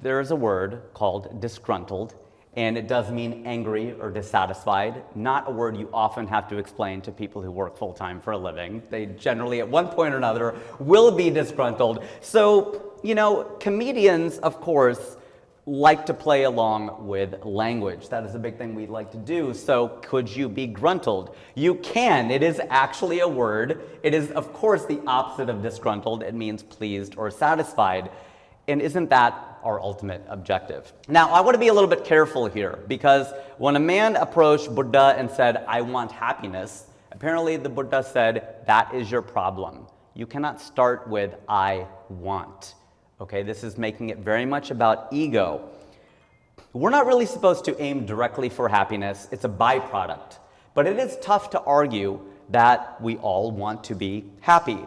There's a word called disgruntled, and it does mean angry or dissatisfied. Not a word you often have to explain to people who work full-time for a living. They generally, at one point or another, will be disgruntled. So, comedians, of course, like to play along with language. That is a big thing we like to do. So could you be gruntled? You can. It is actually a word. It is, of course, the opposite of disgruntled. It means pleased or satisfied. And isn't that our ultimate objective? Now, I want to be a little bit careful here, because when a man approached Buddha and said, I want happiness, apparently the Buddha said, that is your problem. You cannot start with I want. Okay, this is making it very much about ego. We're not really supposed to aim directly for happiness. It's a byproduct. But it is tough to argue that we all want to be happy.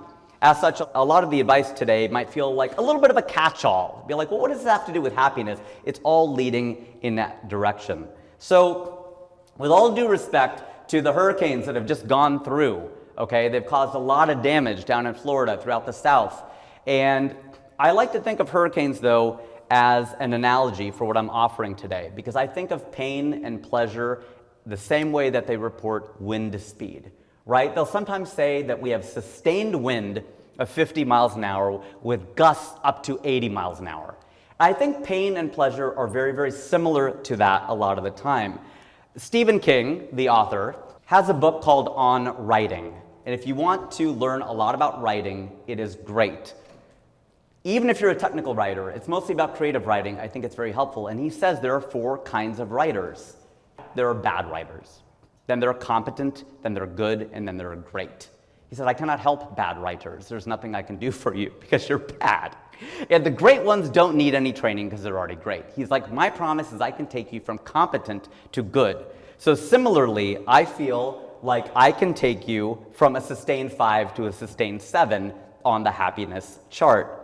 As such, a lot of the advice today might feel like a little bit of a catch-all. Be like, well, what does this have to do with happiness? It's all leading in that direction. So, with all due respect to the hurricanes that have just gone through, okay, they've caused a lot of damage down in Florida, throughout the South. And I like to think of hurricanes, though, as an analogy for what I'm offering today, because I think of pain and pleasure the same way that they report wind speed, right? They'll sometimes say that we have sustained wind of 50 miles an hour with gusts up to 80 miles an hour. I think pain and pleasure are very, very similar to that a lot of the time. Stephen King, the author, has a book called On Writing. And if you want to learn a lot about writing, it is great. Even if you're a technical writer, it's mostly about creative writing. I think it's very helpful. And he says there are 4 kinds of writers. There are bad writers. Then there are competent, then there are good, and then there are great. He said, I cannot help bad writers. There's nothing I can do for you because you're bad. And the great ones don't need any training because they're already great. He's like, my promise is I can take you from competent to good. So similarly, I feel like I can take you from a sustained 5 to a sustained 7 on the happiness chart.